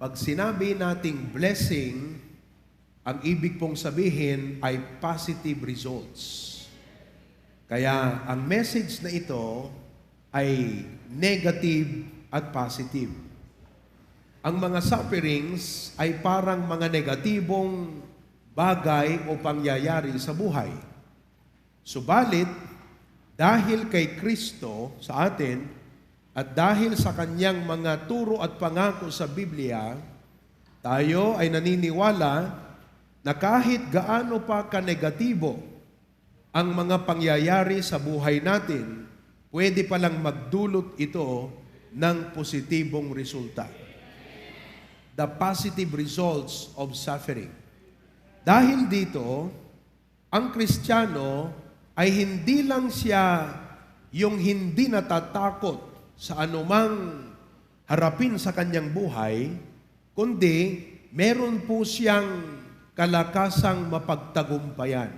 Pag sinabi nating blessing, ang ibig pong sabihin ay positive results. Kaya ang message na ito ay negative at positive. Ang mga sufferings ay parang mga negatibong bagay o pangyayari sa buhay. Subalit, dahil kay Kristo sa atin at dahil sa kanyang mga turo at pangako sa Biblia, tayo ay naniniwala na kahit gaano pa ka-negatibo ang mga pangyayari sa buhay natin, pwede palang magdulot ito ng positibong resulta. The positive results of suffering. Dahil dito, ang Kristiyano ay hindi lang siya yung hindi natatakot sa anumang harapin sa kanyang buhay, kundi meron po siyang kalakasang mapagtagumpayan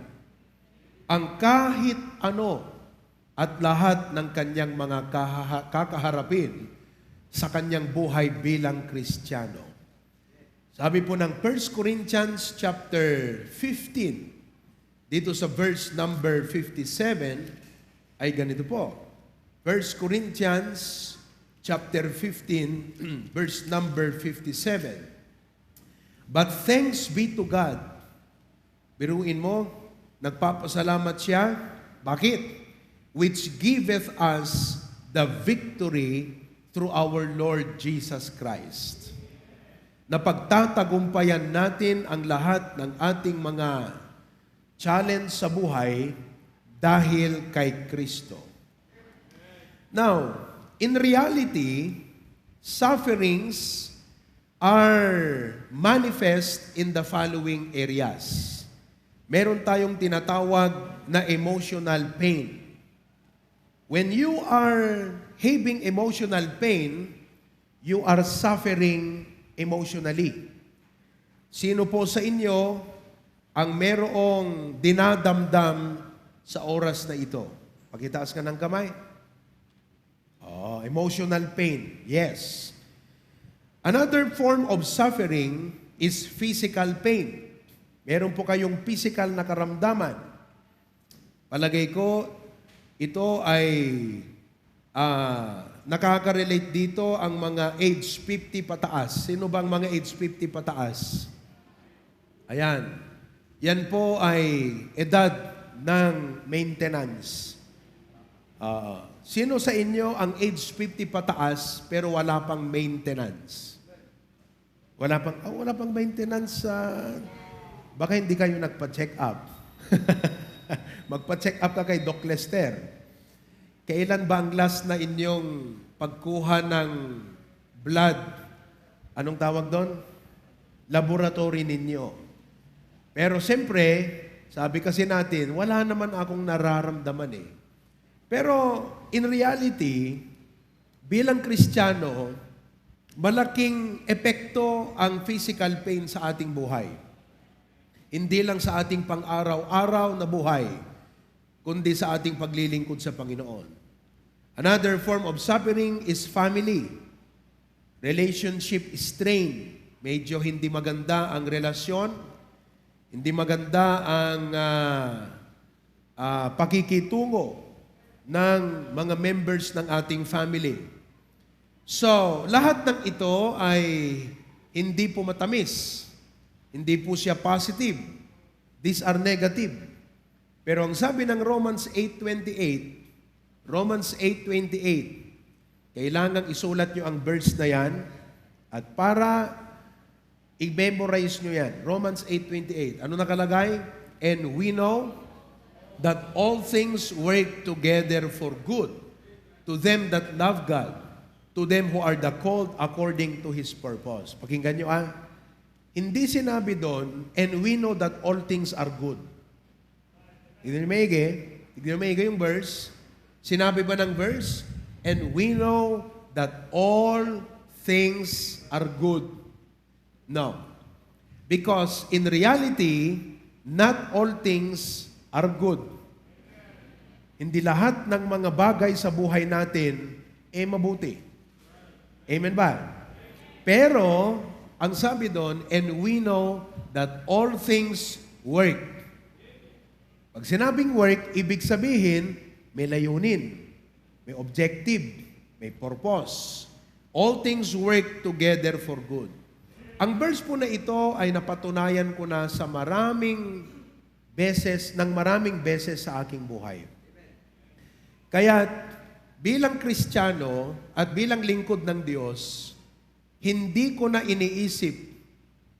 ang kahit ano at lahat ng kanyang mga kakaharapin sa kanyang buhay bilang Kristiyano. Sabi po ng 1 Corinthians chapter 15, dito sa verse number 57, ay ganito po. 1 Corinthians chapter 15, verse number 57. But thanks be to God. Biruin mo, nagpapasalamat siya. Bakit? Which giveth us the victory through our Lord Jesus Christ. Napagtatagumpayan natin ang lahat ng ating mga challenge sa buhay dahil kay Kristo. Now, in reality, sufferings are manifest in the following areas. Meron tayong tinatawag na emotional pain. When you are having emotional pain, you are suffering emotionally. Sino po sa inyo ang merong dinadamdam sa oras na ito? Pakitaas ka ng kamay. Oh, emotional pain. Yes. Another form of suffering is physical pain. Meron po kayong physical na karamdaman. Palagay ko, ito ay nakaka-relate dito ang mga age 50 pataas. Sino bang mga age 50 pataas? Ayan. Yan po ay edad ng maintenance. Sino sa inyo ang age 50 pataas pero wala pang maintenance? Wala pang maintenance. Baka hindi kayo nagpa-check up. Magpa-check up ka kay Doc Lester. Kailan ba ang last na inyong pagkuha ng blood? Anong tawag doon? Laboratory ninyo. Pero siyempre, sabi kasi natin, wala naman akong nararamdaman eh. Pero in reality, bilang Kristiyano, malaking epekto ang physical pain sa ating buhay. Hindi lang sa ating pang-araw-araw na buhay, kundi sa ating paglilingkod sa Panginoon. Another form of suffering is family. Relationship strain. Medyo hindi maganda ang relasyon, hindi maganda ang pakikitungo ng mga members ng ating family. So, lahat ng ito ay hindi po matamis. Hindi po siya positive. These are negative. Pero ang sabi ng Romans 8:28, kailangan isulat nyo ang verse na yan at para i-memorize nyo yan. Romans 8:28. Ano nakalagay? And we know that all things work together for good to them that love God, to them who are the called according to His purpose. Pakinggan nyo Hindi sinabi doon, and we know that all things are good. Tignan nyo maigi yung verse. Sinabi ba ng verse? And we know that all things are good. No. Because in reality, not all things are good. Hindi lahat ng mga bagay sa buhay natin mabuti. Amen ba? Pero, Ang sabi doon, and we know that all things work. Pag sinabing work, ibig sabihin, may layunin, may objective, may purpose. All things work together for good. Ang verse po na ito ay napatunayan ko na sa maraming beses sa aking buhay. Kaya bilang Kristiyano at bilang lingkod ng Diyos, hindi ko na iniisip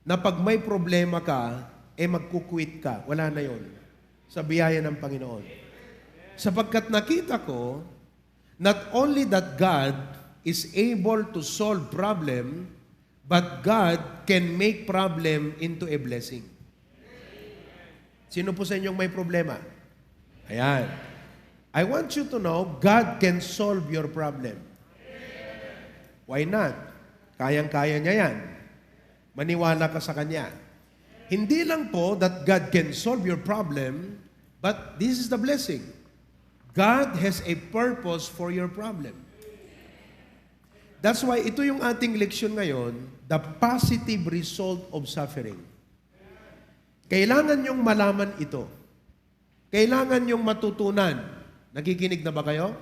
na pag may problema ka, magkukwit ka. Wala na yon sa biyaya ng Panginoon. Sapagkat nakita ko, not only that God is able to solve problem, but God can make problem into a blessing. Sino po sa inyong may problema? Ayan. I want you to know, God can solve your problem. Why not? Kayang-kaya niya yan. Maniwala ka sa Kanya. Hindi lang po that God can solve your problem, but this is the blessing. God has a purpose for your problem. That's why ito yung ating leksyon ngayon, the positive result of suffering. Kailangan nyong malaman ito. Kailangan nyong matutunan. Nakikinig na ba kayo?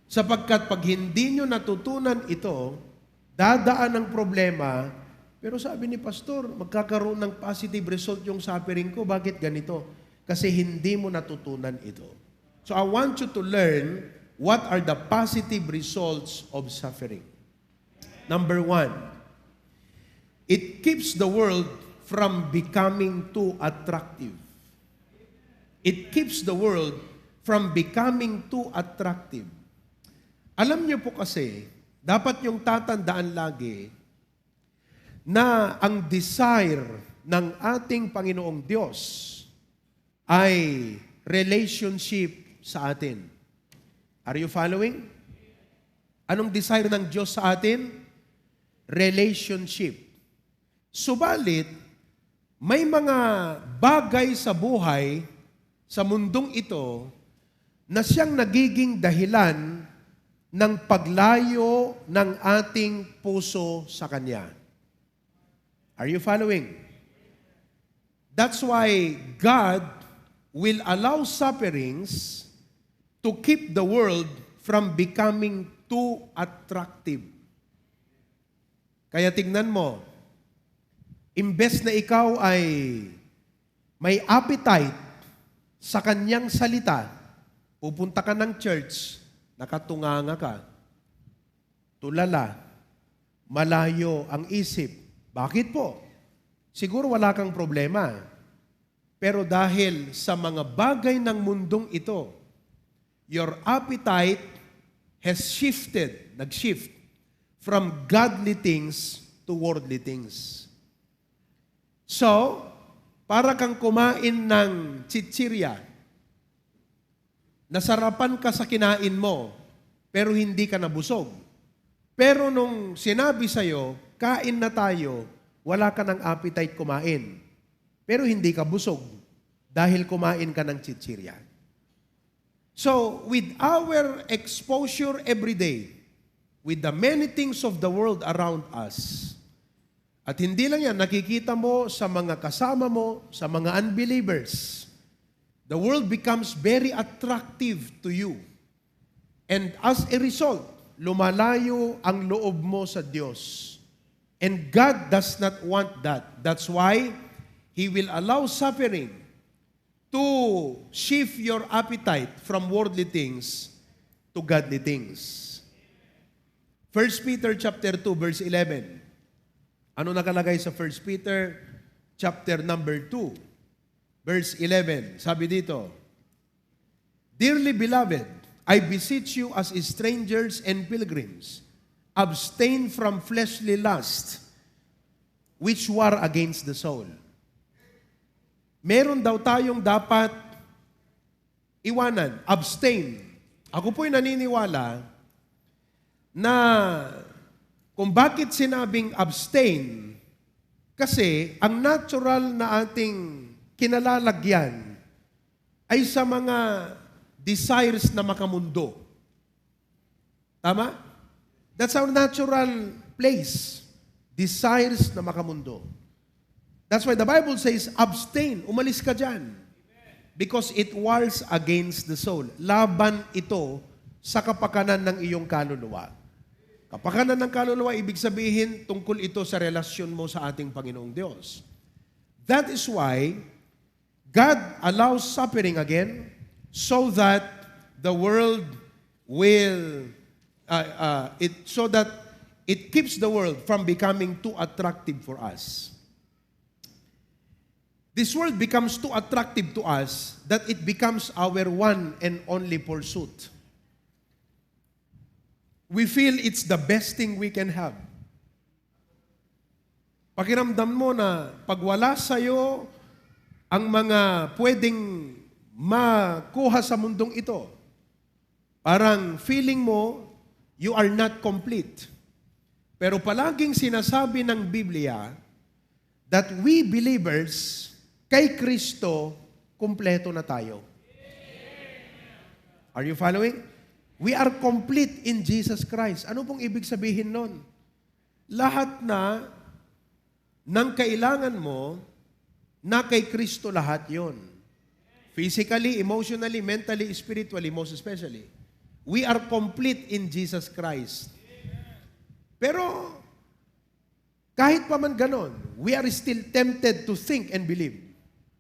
Sapagkat pag hindi nyo natutunan ito, dadaan ang problema, pero sabi ni Pastor, magkakaroon ng positive result yung suffering ko. Bakit ganito? Kasi hindi mo natutunan ito. So I want you to learn what are the positive results of suffering. Number 1, it keeps the world from becoming too attractive. It keeps the world from becoming too attractive. Alam niyo po kasi, dapat yung tatandaan lagi na ang desire ng ating Panginoong Diyos ay relationship sa atin. Are you following? Anong desire ng Diyos sa atin? Relationship. Subalit, may mga bagay sa buhay, sa mundong ito, na siyang nagiging dahilan ng paglayo ng ating puso sa Kanya. Are you following? That's why God will allow sufferings to keep the world from becoming too attractive. Kaya tingnan mo, imbes na ikaw ay may appetite sa Kanyang salita, pupunta ka ng church, nakatunganga ka, tulala, malayo ang isip. Bakit po? Siguro wala kang problema. Pero dahil sa mga bagay ng mundong ito, your appetite has shifted, nag-shift, from godly things to worldly things. So, para kang kumain ng chichirya, nasarapan ka sa kinain mo, pero hindi ka nabusog. Pero nung sinabi sa'yo, kain na tayo, wala ka ng appetite kumain. Pero hindi ka busog dahil kumain ka ng chichirya. So, with our exposure every day, with the many things of the world around us, at hindi lang yan, nakikita mo sa mga kasama mo, sa mga unbelievers, the world becomes very attractive to you. And as a result, lumalayo ang loob mo sa Diyos. And God does not want that. That's why He will allow suffering to shift your appetite from worldly things to godly things. 1 Peter chapter 2, verse 11. Ano nakalagay sa 1 Peter chapter number 2, verse 11? Sabi dito, Dearly beloved, I beseech you as strangers and pilgrims, abstain from fleshly lust, which war against the soul. Meron daw tayong dapat iwanan, abstain. Ako po'y naniniwala na kung bakit sinabing abstain, kasi ang natural na ating kinalalagyan ay sa mga desires na makamundo. Tama? That's our natural place. desires na makamundo. That's why the Bible says, abstain, umalis ka dyan. Because it wars against the soul. Laban ito sa kapakanan ng iyong kaluluwa. Kapakanan ng kaluluwa, ibig sabihin, tungkol ito sa relasyon mo sa ating Panginoong Diyos. That is why God allows suffering again so that the world will, so that it keeps the world from becoming too attractive for us. This world becomes too attractive to us that it becomes our one and only pursuit. We feel it's the best thing we can have. Pakiramdam mo na pag wala sa'yo ang mga pwedeng makuha sa mundong ito, parang feeling mo you are not complete. Pero palaging sinasabi ng Biblia that we believers, kay Kristo, kumpleto na tayo. Are you following? We are complete in Jesus Christ. Ano pong ibig sabihin nun? Lahat na ng kailangan mo, na kay Kristo lahat yon. Physically, emotionally, mentally, spiritually, most especially. We are complete in Jesus Christ. Pero, kahit pa man ganon, we are still tempted to think and believe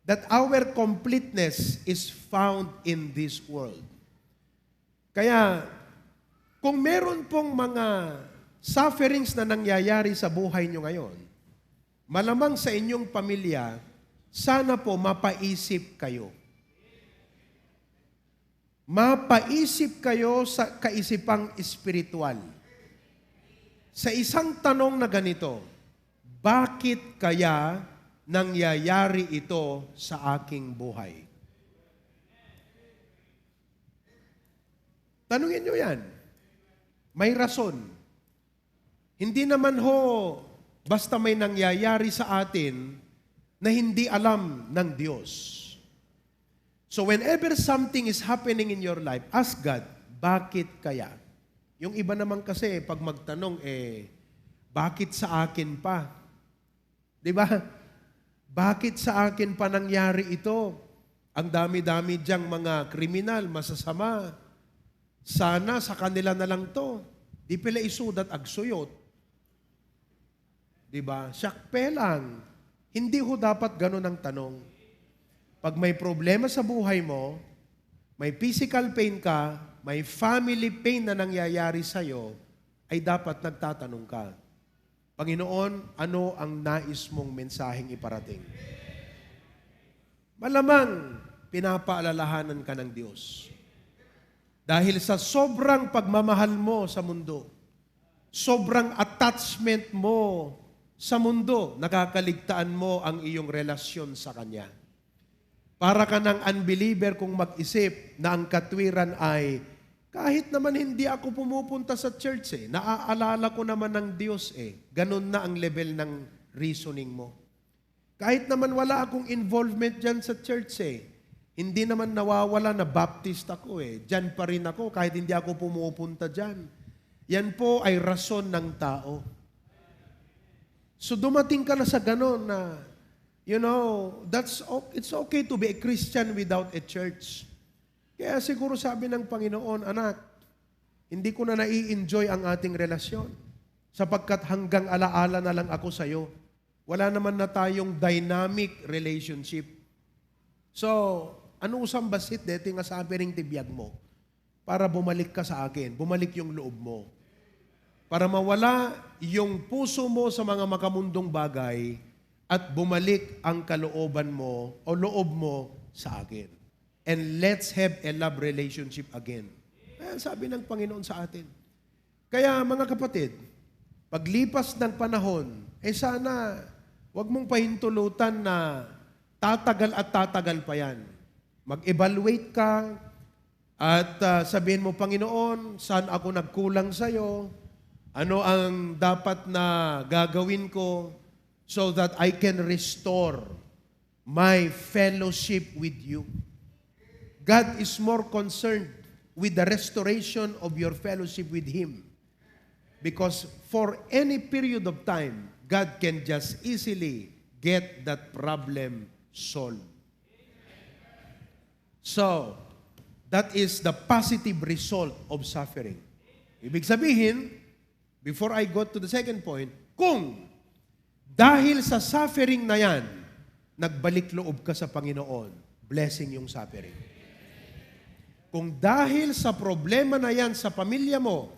that our completeness is found in this world. Kaya, kung meron pong mga sufferings na nangyayari sa buhay nyo ngayon, malamang sa inyong pamilya, sana po mapaisip kayo. Mapaisip kayo sa kaisipang espiritual. Sa isang tanong na ganito, bakit kaya nangyayari ito sa aking buhay? Tanungin nyo yan. May rason. Hindi naman ho, basta may nangyayari sa atin na hindi alam ng Diyos. So whenever something is happening in your life, ask God, bakit kaya? Yung iba naman kasi, pag magtanong, bakit sa akin pa? Diba? Bakit sa akin pa nangyari ito? Ang dami-dami diyang mga kriminal, masasama. Sana sa kanila na lang to. Di pala isudat agsuyot. Diba? Sakpe lang. Hindi ho dapat ganun ang tanong. Pag may problema sa buhay mo, may physical pain ka, may family pain na nangyayari sa'yo, ay dapat nagtatanong ka, Panginoon, ano ang nais mong mensaheng iparating? Malamang pinapaalalahanan ka ng Diyos. Dahil sa sobrang pagmamahal mo sa mundo, sobrang attachment mo sa mundo, nakakaligtaan mo ang iyong relasyon sa Kanya. Para ka ng unbeliever kung mag-isip na ang katwiran ay, kahit naman hindi ako pumupunta sa church naaalala ko naman ng Diyos Ganun na ang level ng reasoning mo. Kahit naman wala akong involvement dyan sa church hindi naman nawawala na Baptist ako Diyan pa rin ako kahit hindi ako pumupunta dyan. Yan po ay rason ng tao. So dumating ka na sa ganon na, it's okay to be a Christian without a church. Kaya siguro sabi ng Panginoon, anak, hindi ko na nai-enjoy ang ating relasyon sapagkat hanggang alaala na lang ako sa'yo. Wala naman na tayong dynamic relationship. So, ano usang basit dito nga sabi ring tibiyag mo para bumalik ka sa akin, bumalik yung loob mo. Para mawala yung puso mo sa mga makamundong bagay at bumalik ang kalooban mo o loob mo sa akin. And let's have a love relationship again. Ayan, sabi ng Panginoon sa atin. Kaya mga kapatid, paglipas ng panahon, sana wag mong pahintulutan na tatagal at tatagal pa yan. Mag-evaluate ka at sabihin mo, Panginoon, saan ako nagkulang sa'yo? Ano ang dapat na gagawin ko so that I can restore my fellowship with you? God is more concerned with the restoration of your fellowship with Him. Because for any period of time, God can just easily get that problem solved. So, that is the positive result of suffering. Ibig sabihin, before I go to the second point, kung dahil sa suffering na yan, nagbalik loob ka sa Panginoon, blessing yung suffering. Kung dahil sa problema na yan sa pamilya mo,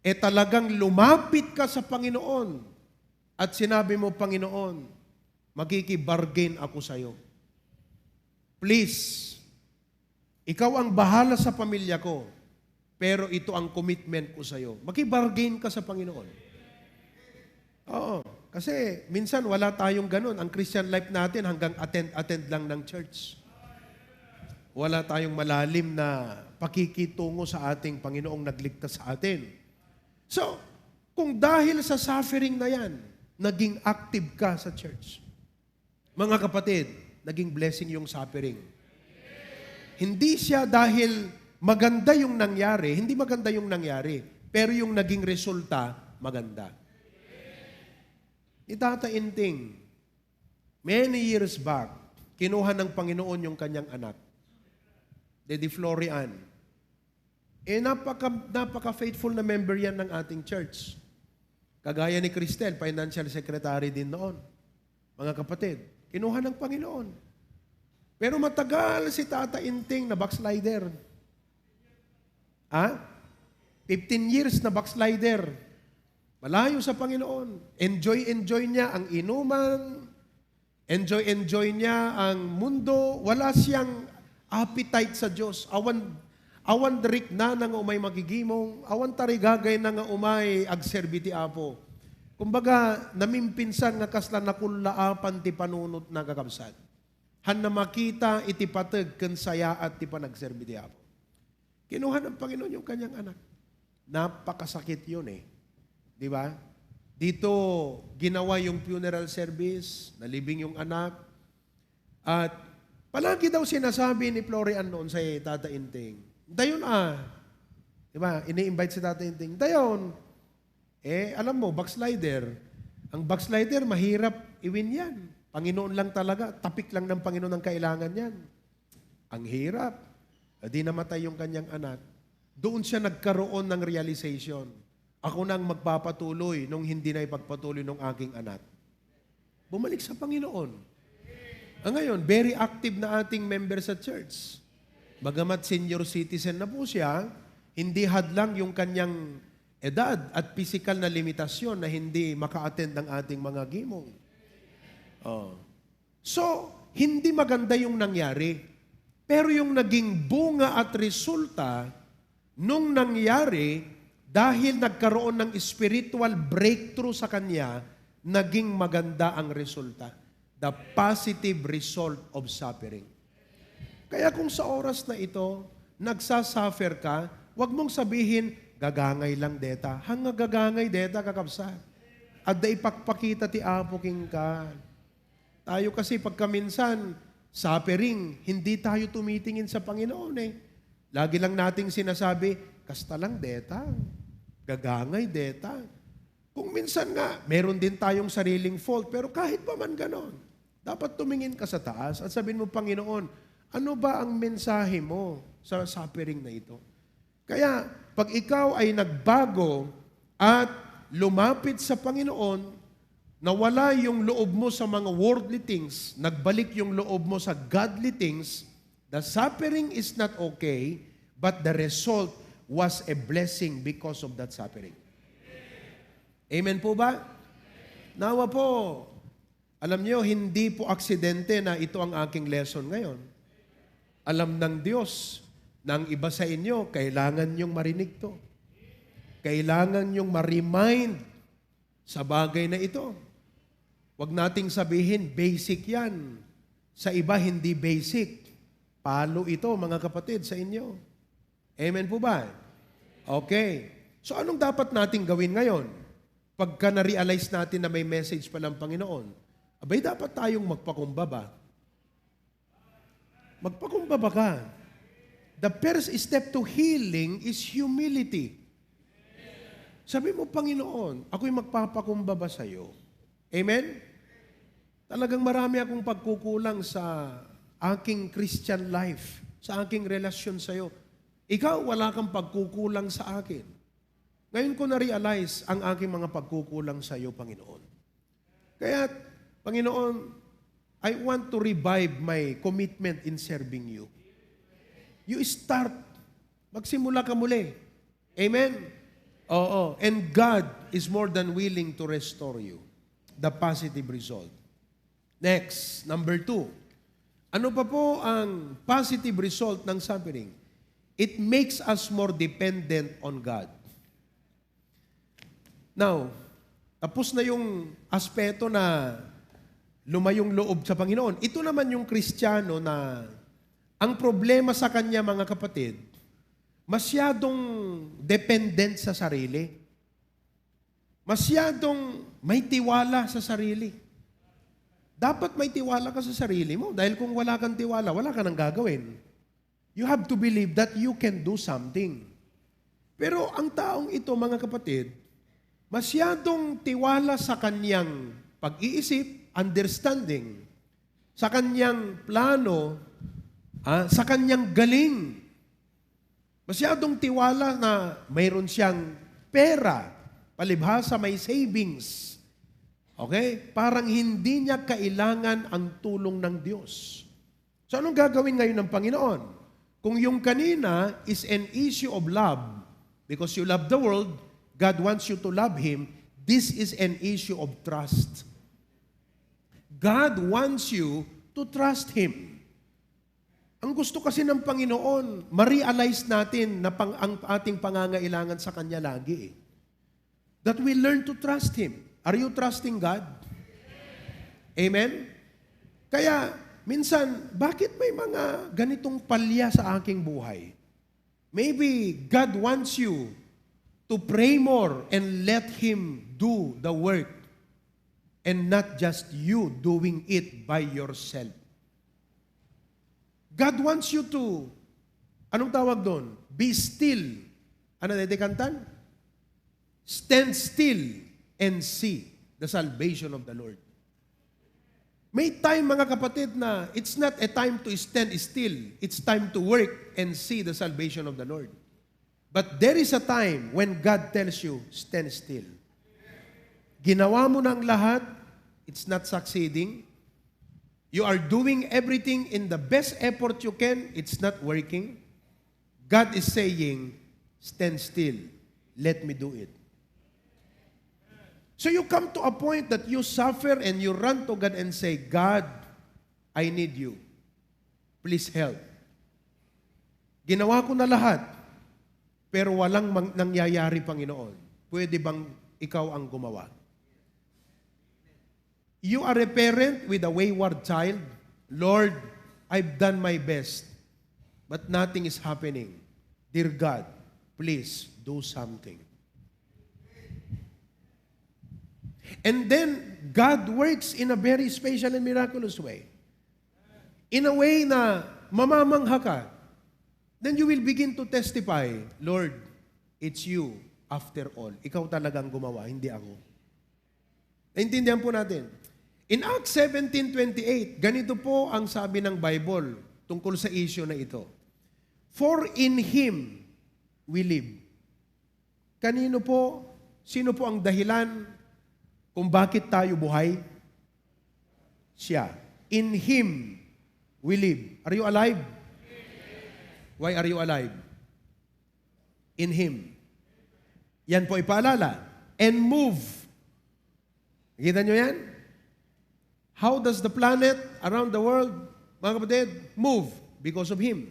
talagang lumapit ka sa Panginoon at sinabi mo, Panginoon, makikibargain ako sa iyo. Please, ikaw ang bahala sa pamilya ko, pero ito ang commitment ko sa iyo. Makibargain ka sa Panginoon. Oo, kasi minsan wala tayong ganun. Ang Christian life natin hanggang attend lang ng church. Wala tayong malalim na pakikitungo sa ating Panginoong nagligtas sa atin. So, kung dahil sa suffering na yan, naging active ka sa church. Mga kapatid, naging blessing yung suffering. Hindi siya dahil maganda yung nangyari, hindi maganda yung nangyari, pero yung naging resulta, maganda. Itatainting, many years back, kinuha ng Panginoon yung kanyang anak, Daddy Florian. Napaka-faithful na member yan ng ating church. Kagaya ni Cristel, financial secretary din noon. Mga kapatid, kinuha ng Panginoon. Pero matagal si Tata Inting na backslider. 15 years na backslider. Malayo sa Panginoon. Enjoy niya ang inuman. Enjoy niya ang mundo. Wala siyang appetite sa Diyos. Awan darik na nga umay magigimong. Awan tarigagay na nga umay agserbiti apo. Kumbaga, namimpinsan nga kasla nakulaapan ti panunot na kakabsat. Han na makita iti pateg ken saya at ti panagserbiti apo. Kinuha ng Panginoon yung kanyang anak. Napakasakit yun eh. Di ba? Dito, ginawa yung funeral service, nalibing yung anak. At palagi daw sinasabi ni Florian noon sa Tata Inting, dayon di ba? Ini-invite si Tata Inting, dayon, alam mo, backslider. Ang backslider, mahirap iwin yan. Panginoon lang talaga, tapik lang ng Panginoon ang kailangan yan. Ang hirap. Di namatay yung kanyang anak. Doon siya nagkaroon ng realization. Ako nang magpapatuloy nung hindi na ipagpatuloy ng aking anak. Bumalik sa Panginoon. Ngayon, very active na ating member sa church. Bagamat senior citizen na po siya, hindi hadlang yung kanyang edad at physical na limitasyon na hindi maka-attend ng ating mga gimong. So, hindi maganda yung nangyari. Pero yung naging bunga at resulta nung nangyari, dahil nagkaroon ng spiritual breakthrough sa kanya, naging maganda ang resulta. The positive result of suffering. Kaya kung sa oras na ito, nagsasuffer ka, huwag mong sabihin, gagangay lang deta. Hanga gagangay deta kakabsa. At da ipakpakita ti Apo king ka. Tayo kasi pagkaminsan, suffering, hindi tayo tumitingin sa Panginoon eh. Lagi lang nating sinasabi, kasta lang deta. Gagangay deta. Kung minsan nga, meron din tayong sariling fault, pero kahit pa man ganon, dapat tumingin ka sa taas at sabihin mo, Panginoon, ano ba ang mensahe mo sa suffering na ito? Kaya, pag ikaw ay nagbago at lumapit sa Panginoon, nawala yung loob mo sa mga worldly things, nagbalik yung loob mo sa godly things, the suffering is not okay, but the result was a blessing because of that suffering. Amen po ba? Nawa po, alam nyo, hindi po aksidente na ito ang aking lesson ngayon. Alam ng Diyos na ang iba sa inyo, kailangan nyong marinig to. Kailangan nyong ma-remind sa bagay na ito. Huwag nating sabihin, basic yan. Sa iba, hindi basic. Palo ito, mga kapatid, sa inyo. Amen po ba? Okay. So, anong dapat nating gawin ngayon? Pagka na-realize natin na may message pa ng Panginoon, abay, dapat tayong magpakumbaba. Magpakumbaba ka. The first step to healing is humility. Sabi mo, Panginoon, ako'y magpapakumbaba sa iyo. Amen? Talagang marami akong pagkukulang sa aking Christian life, sa aking relasyon sa iyo. Ikaw, wala kang pagkukulang sa akin. Ngayon ko na-realize ang aking mga pagkukulang sa iyo, Panginoon. Kaya, Panginoon, I want to revive my commitment in serving you. You start. Magsimula ka muli. Amen? Oo. And God is more than willing to restore you. The positive result. Next, number 2. Ano pa po ang positive result ng suffering? It makes us more dependent on God. Now, tapos na yung aspeto na lumayong loob sa Panginoon. Ito naman yung Kristiyano na ang problema sa kanya, mga kapatid, masyadong dependent sa sarili. Masyadong may tiwala sa sarili. Dapat may tiwala ka sa sarili mo dahil kung wala kang tiwala, wala ka nang gagawin. You have to believe that you can do something. Pero ang taong ito, mga kapatid, masyadong tiwala sa kanyang pag-iisip, understanding, sa kanyang plano, sa kanyang galing. Masyadong tiwala na mayroon siyang pera, palibhasa may savings. Okay? Parang hindi niya kailangan ang tulong ng Diyos. So anong gagawin ngayon ng Panginoon? Kung yung kanina is an issue of love, because you love the world, God wants you to love Him, this is an issue of trust. God wants you to trust Him. Ang gusto kasi ng Panginoon, ma-realize natin na ang ating pangangailangan sa Kanya lagi. That we learn to trust Him. Are you trusting God? Amen? Kaya, minsan, bakit may mga ganitong palya sa aking buhay? Maybe God wants you to pray more and let Him do the work. And not just you doing it by yourself. God wants you to, anong tawag doon? Be still. Ano na dekantan? Stand still and see the salvation of the Lord. May time, mga kapatid, na it's not a time to stand still. It's time to work and see the salvation of the Lord. But there is a time when God tells you, stand still. Ginawa mo ng lahat, it's not succeeding. You are doing everything in the best effort you can, it's not working. God is saying, stand still, let me do it. So you come to a point that you suffer and you run to God and say, God, I need you. Please help. Ginawa ko na lahat, pero walang nangyayari, Panginoon. Pwede bang ikaw ang gumawa? You are a parent with a wayward child. Lord, I've done my best, but nothing is happening. Dear God, please do something. And then, God works in a very special and miraculous way. In a way na mamamangha ka. Then you will begin to testify, Lord, it's you after all. Ikaw talagang gumawa, hindi ako. Naintindihan po natin. In Acts 17:28, ganito po ang sabi ng Bible tungkol sa issue na ito. For in Him we live. Kanino po? Sino po ang dahilan kung bakit tayo buhay? Siya. In Him we live. Are you alive? Why are you alive? In Him. Yan po ipaalala. And move. Nakita nyo yan? How does the planet around the world, mga kapatid, move? Because of Him.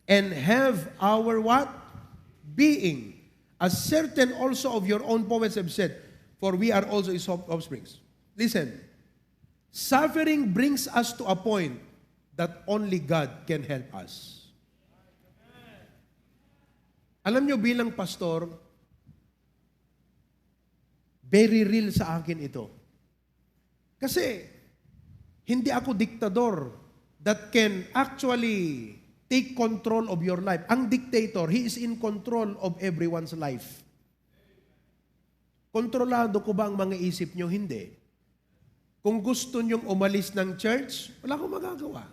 And have our what? Being. As certain also of your own poets have said, for we are also His offsprings. Listen, suffering brings us to a point that only God can help us. Alam nyo, bilang pastor, very real sa akin ito. Kasi, hindi ako diktador that can actually take control of your life. Ang dictator, he is in control of everyone's life. Kontrolado ko ba ang mga isip nyo? Hindi. Kung gusto nyong umalis ng church, wala akong magagawa.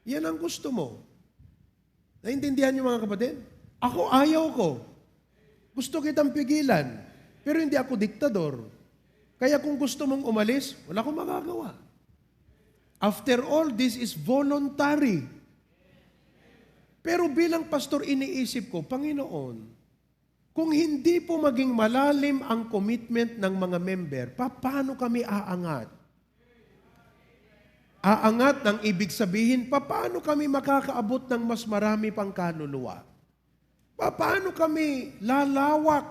Yan ang gusto mo. Naintindihan niyo mga kapatid? Ako ayaw ko. Gusto kitang pigilan. Pero hindi ako diktador. Kaya kung gusto mong umalis, wala akong magagawa. After all, this is voluntary. Pero bilang pastor, iniisip ko, Panginoon, kung hindi po maging malalim ang commitment ng mga member, paano kami aangat? Aangat ng ibig sabihin, paano kami makakaabot ng mas marami pang kaluluwa? Paano kami lalawak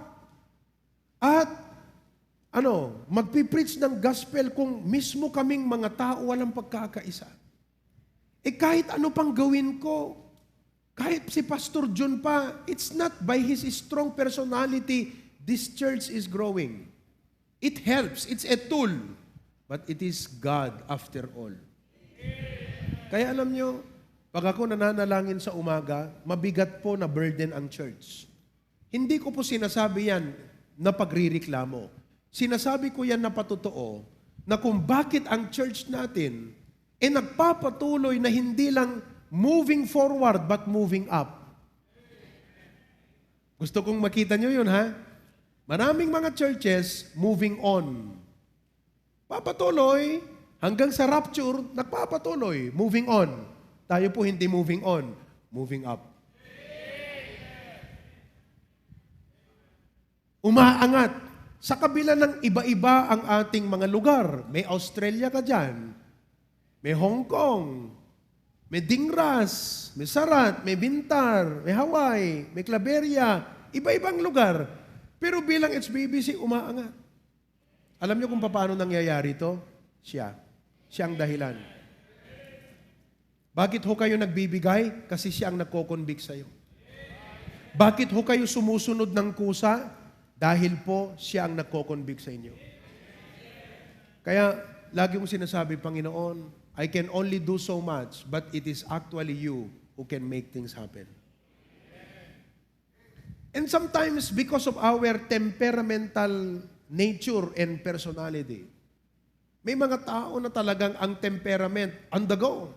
at magpipreach ng gospel kung mismo kaming mga tao walang pagkakaisa? Kahit ano pang gawin ko, kahit si Pastor John pa, it's not by his strong personality this church is growing. It helps. It's a tool. But it is God after all. Kaya alam nyo, pag ako nananalangin sa umaga, mabigat po na burden ang church. Hindi ko po sinasabi yan na pagrireklamo. Sinasabi ko yan na patotoo na kung bakit ang church natin nagpapatuloy na hindi lang moving forward but moving up. Gusto kong makita nyo yun, ha? Maraming mga churches moving on. Papatuloy hanggang sa rapture, nagpapatuloy, moving on. Tayo po hindi moving on, moving up. Umaangat. Sa kabila ng iba-iba ang ating mga lugar. May Australia ka dyan. May Hong Kong. May Dingras, may Sarat, may Bintar, may Hawaii, may Claveria, iba-ibang lugar. Pero bilang HBBC, umaangat. Alam niyo kung paano nangyayari ito? Siya ang dahilan. Bakit ho kayo nagbibigay? Kasi siya ang nagko-convict sa'yo. Bakit ho kayo sumusunod ng kusa? Dahil po siya ang nagko-convict sa inyo. Kaya, lagi kong sinasabi, Panginoon, I can only do so much, but it is actually you who can make things happen. And sometimes, because of our temperamental nature and personality, may mga tao na talagang ang temperament, on the go.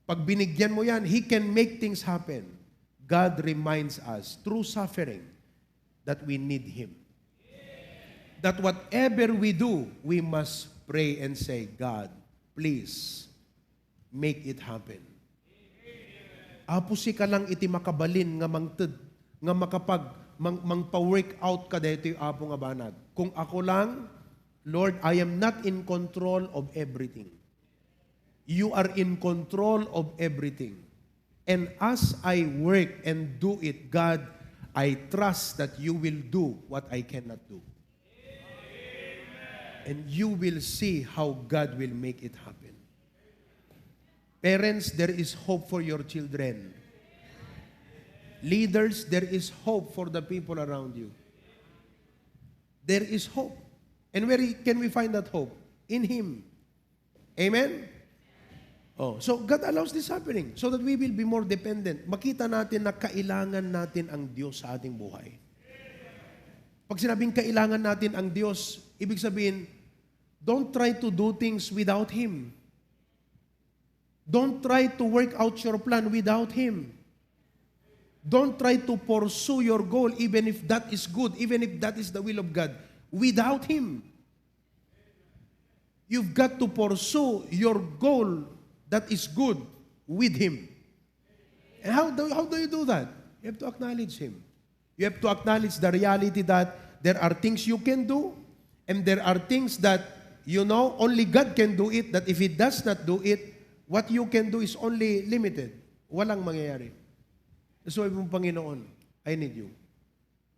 Pag binigyan mo yan, he can make things happen. God reminds us, through suffering, that we need Him. That whatever we do, we must pray and say, God, please, make it happen. Apusi ka lang iti makabalin nga mangted, nga makapag mangpa-work out ka dito yung apo nga banag. Kung ako lang, Lord, I am not in control of everything. You are in control of everything. And as I work and do it, God, I trust that you will do what I cannot do. And you will see how God will make it happen. Parents, there is hope for your children. Leaders, there is hope for the people around you. There is hope. And where can we find that hope? In Him. Amen? So God allows this happening so that we will be more dependent. Makita natin na kailangan natin ang Diyos sa ating buhay. Pag sinabing kailangan natin ang Diyos, ibig sabihin, don't try to do things without Him. Don't try to work out your plan without Him. Don't try to pursue your goal even if that is good, even if that is the will of God, without Him. You've got to pursue your goal that is good with Him. And how do you do that? You have to acknowledge Him. You have to acknowledge the reality that there are things you can do, and there are things that, only God can do it, that if He does not do it, what you can do is only limited. Walang mangyayari. So, ibang Panginoon, I need you.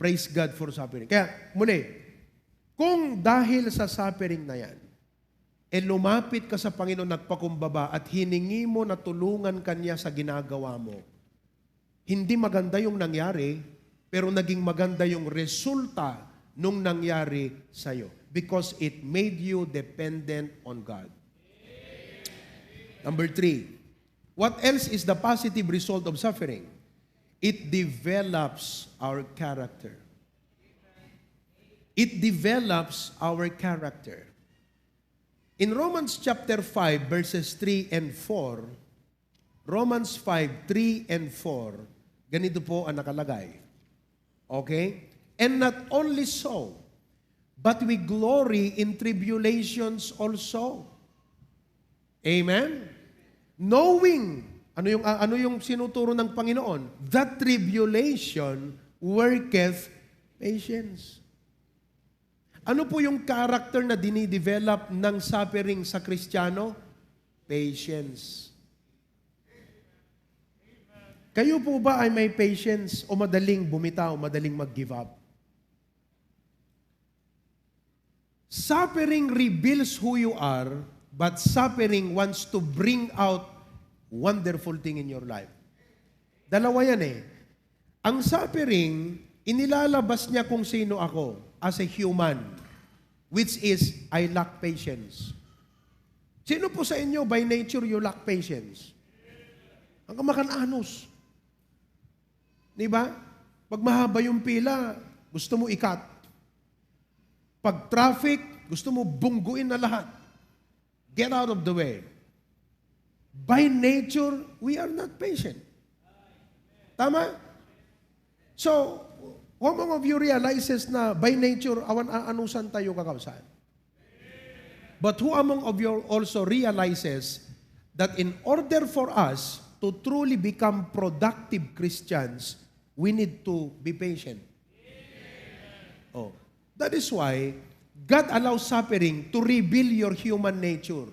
Praise God for suffering. Kaya, muli, kung dahil sa suffering na yan, lumapit ka sa Panginoon, nagpakumbaba, at hiningi mo na tulungan Kanya sa ginagawa mo, hindi maganda yung nangyari, pero naging maganda yung resulta nung nangyari sa'yo. Because it made you dependent on God. Number 3, what else is the positive result of suffering? It develops our character. It develops our character. In Romans chapter 5, verses 3 and 4, Romans 5, 3 and 4, ganito po ang nakalagay. Okay? And not only so, but we glory in tribulations also. Amen? Knowing, ano yung sinuturo ng Panginoon? That tribulation worketh patience. Ano po yung character na dinidevelop ng suffering sa Kristiyano? Patience. Kayo po ba ay may patience o madaling bumitaw, madaling mag-give up? Suffering reveals who you are, but suffering wants to bring out wonderful thing in your life. Dalawa yan eh. Ang suffering, inilalabas niya kung sino ako as a human, which is, I lack patience. Sino po sa inyo, by nature, you lack patience? Ang kamakan-anos. Diba? Pag mahaba yung pila, gusto mo ikat. Pag traffic, gusto mo bungguin na lahat. Get out of the way. By nature, we are not patient. Tama? So, who among of you realizes na by nature, anusan tayo kakausan? But who among of you also realizes that in order for us to truly become productive Christians, we need to be patient. Oh. That is why God allows suffering to reveal your human nature,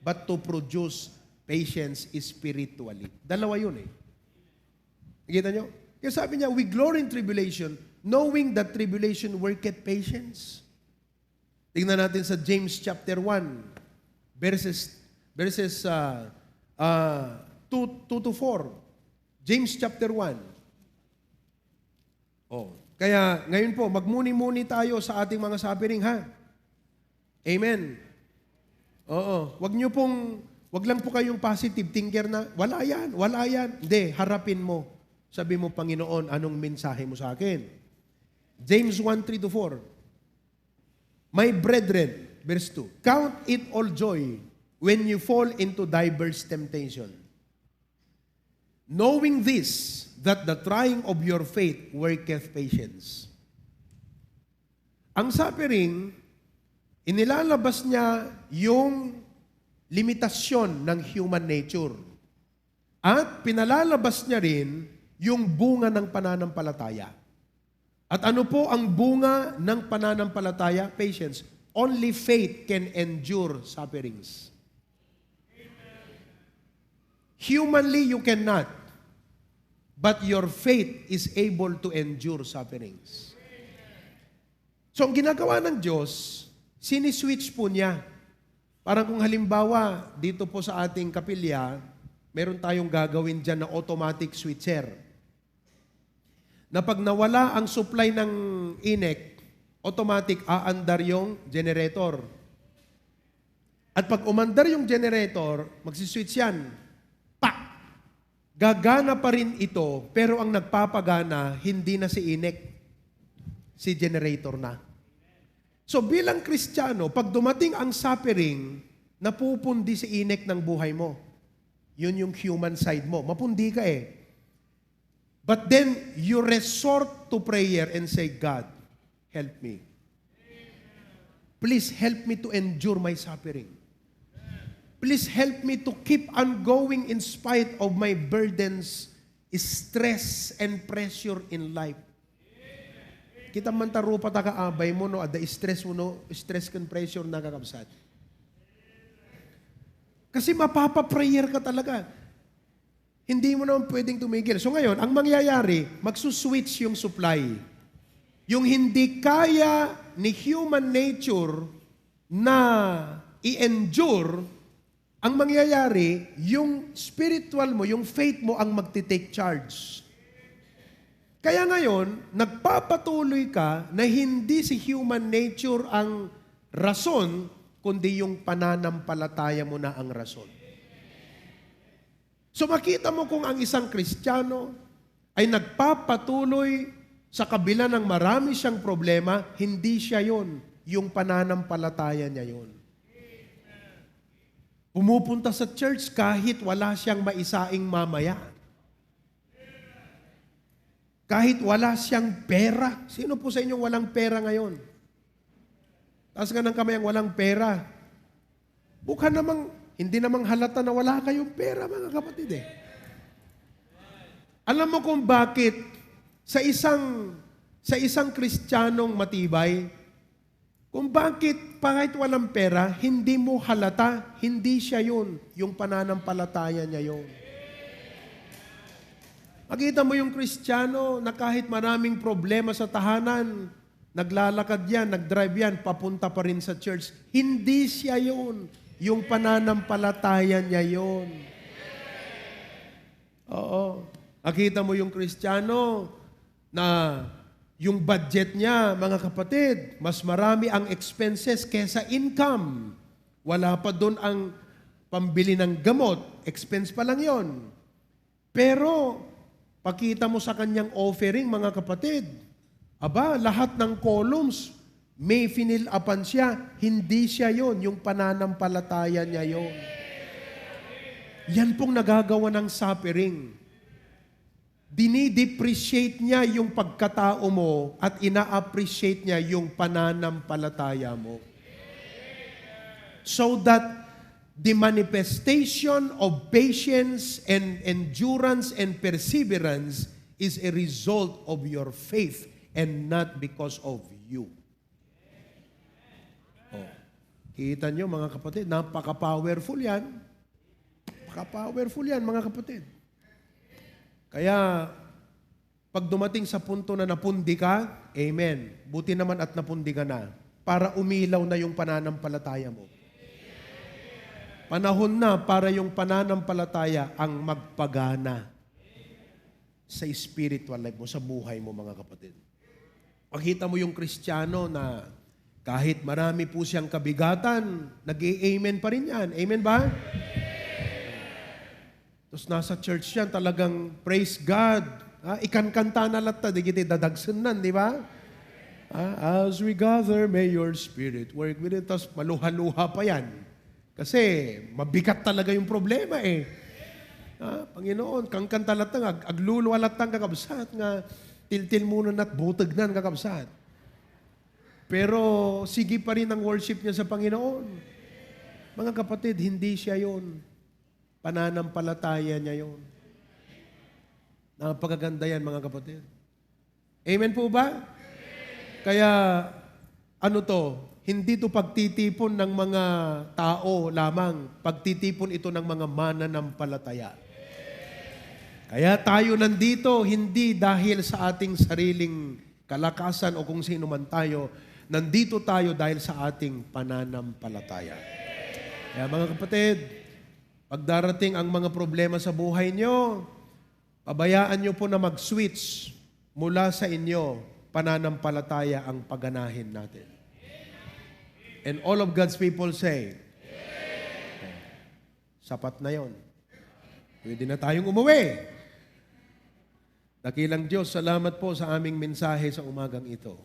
but to produce patience spiritually. Dalawa yun eh. Nakita nyo? Kaya sabi niya, we glory in tribulation, knowing that tribulation worketh patience. Tingnan natin sa James chapter 1, verses 2 to 4. James chapter 1. Oh. Kaya ngayon po, magmuni-muni tayo sa ating mga suffering, ha? Amen. Oo. Wag lang po kayong positive thinker na, wala yan. Hindi, harapin mo. Sabi mo, Panginoon, anong mensahe mo sa akin? James 1:3 to 4. My brethren, verse 2, count it all joy when you fall into diverse temptation. Knowing this, that the trying of your faith worketh patience. Ang suffering, inilalabas niya yung limitasyon ng human nature. At pinalalabas niya rin yung bunga ng pananampalataya. At ano po ang bunga ng pananampalataya? Patience. Only faith can endure sufferings. Humanly, you cannot. But your faith is able to endure sufferings. So, ang ginagawa ng Diyos, siniswitch po niya. Parang kung halimbawa, dito po sa ating kapilya, meron tayong gagawin dyan na automatic switcher. Na pag nawala ang supply ng INEC, automatic aandar yung generator. At pag umandar yung generator, magsiswitch yan. Gagana pa rin ito, pero ang nagpapagana, hindi na si INEC, si generator na. So bilang Kristiyano, pag dumating ang suffering, napupundi si INEC ng buhay mo. Yun yung human side mo. Mapundi ka eh. But then, you resort to prayer and say, God, help me. Please help me to endure my suffering. Please help me to keep on going in spite of my burdens, stress, and pressure in life. Kita man tarupa ta kaabay mo, no, at the stress mo, no, stress and pressure na kakabsat. Kasi mapapaprayer ka talaga. Hindi mo naman pwedeng tumigil. So ngayon, ang mangyayari, magsuswitch yung supply. Yung hindi kaya ni human nature na i-endure, ang mangyayari, yung spiritual mo, yung faith mo ang magti-take charge. Kaya ngayon, nagpapatuloy ka na hindi si human nature ang rason, kundi yung pananampalataya mo na ang rason. So makita mo kung ang isang Kristiyano ay nagpapatuloy Sa kabila ng marami siyang problema, hindi siya yon, yung pananampalataya niya yon. Pumupunta sa church kahit wala siyang maisaing mamaya. Kahit wala siyang pera. Sino po sa inyong walang pera ngayon? Taas ka ng kamay ang walang pera. Bukha namang, hindi namang halata na wala kayong pera, mga kapatid eh. Alam mo kung bakit sa isang Kristiyanong matibay, kung bakit kahit walang pera, hindi mo halata, hindi siya yun, yung pananampalataya niya yun. Makita mo yung Kristiyano na kahit maraming problema sa tahanan, naglalakad yan, nagdrive yan, papunta pa rin sa church. Hindi siya yun, yung pananampalataya niya yun. Oo. Makita mo yung Kristiyano na yung budget niya, mga kapatid, mas marami ang expenses kesa income. Wala pa doon ang pambili ng gamot. Expense pa lang yon. Pero, pakita mo sa kanyang offering, mga kapatid, aba, lahat ng columns, may finilapan siya. Hindi siya yon, yung pananampalataya niya yon. Yan pong nagagawa ng suffering. Dinidepreciate niya yung pagkatao mo at ina-appreciate niya yung pananampalataya mo. So that the manifestation of patience and endurance and perseverance is a result of your faith and not because of you. Oh. Kita nyo mga kapatid, napaka-powerful yan. Napaka-powerful yan mga kapatid. Kaya, pag dumating sa punto na napundi ka, amen. Buti naman at napundi ka na para umilaw na yung pananampalataya mo. Panahon na para yung pananampalataya ang magpagana sa spiritual life mo, sa buhay mo mga kapatid. Makita mo yung Kristiyano na kahit marami po siyang kabigatan, nag-amen pa rin yan. Amen ba? Tapos nasa church yan, talagang praise God. Ikan-kanta na latta, di kita dadagsan nan, di ba? As we gather, may your spirit work with it. Tapos maluha-luha pa yan. Kasi mabigat talaga yung problema eh. Panginoon, kang kanta latta, agluluwa latta kakabsat nga, tiltil muna na't butag nan kakabsat. Pero sige pa rin ang worship niya sa Panginoon. Mga kapatid, hindi siya yon. Pananampalataya niya yun. Napakaganda yan, mga kapatid. Amen po ba? Kaya, ano to? Hindi to pagtitipon ng mga tao lamang. Pagtitipon ito ng mga mananampalataya. Kaya tayo nandito, hindi dahil sa ating sariling kalakasan o kung sino man tayo. Nandito tayo dahil sa ating pananampalataya. Kaya mga kapatid, pag darating ang mga problema sa buhay nyo, pabayaan nyo po na mag-switch mula sa inyo, pananampalataya ang paganahin natin. And all of God's people say, sapat na yon. Pwede na tayong umuwi. Dakilang Diyos, salamat po sa aming mensahe sa umagang ito.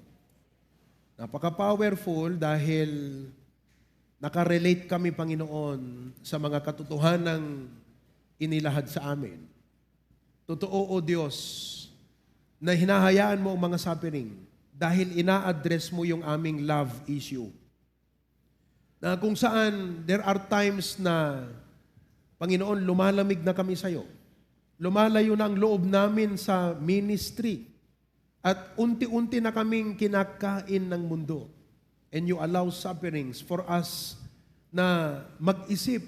Napaka-powerful dahil nakarelate kami, Panginoon, sa mga katotohanang inilahad sa amin. Totoo, O Diyos, na hinahayaan mo ang mga suffering dahil ina-address mo yung aming love issue. Na kung saan there are times na, Panginoon, lumalamig na kami sa iyo. Lumalayo na ang loob namin sa ministry. At unti-unti na kaming kinakain ng mundo. And you allow sufferings for us na mag-isip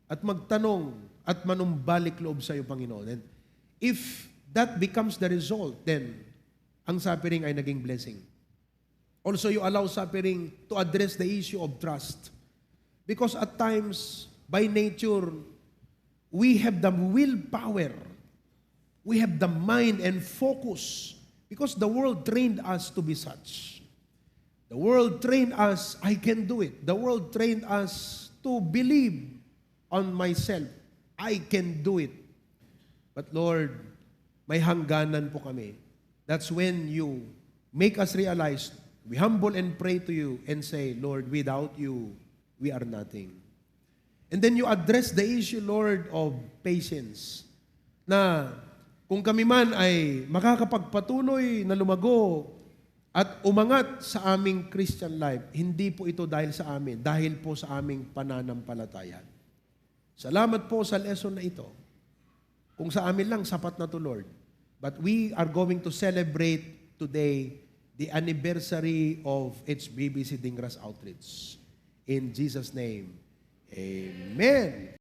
at magtanong at manumbalik loob sa iyo, Panginoon. And if that becomes the result, then ang suffering ay naging blessing. Also, you allow suffering to address the issue of trust. Because at times, by nature, we have the willpower. We have the mind and focus. Because the world trained us to be such. The world trained us, I can do it. The world trained us to believe on myself. I can do it. But Lord, may hangganan po kami. That's when you make us realize, we humble and pray to you and say, Lord, without you, we are nothing. And then you address the issue, Lord, of patience. Na kung kami man ay makakapagpatuloy na lumago at umangat sa aming Christian life, hindi po ito dahil sa amin, dahil po sa aming pananampalataya. Salamat po sa lesson na ito. Kung sa amin lang, sapat na to, Lord. But we are going to celebrate today the anniversary of HBBC Dingras Outreach. In Jesus' name, amen.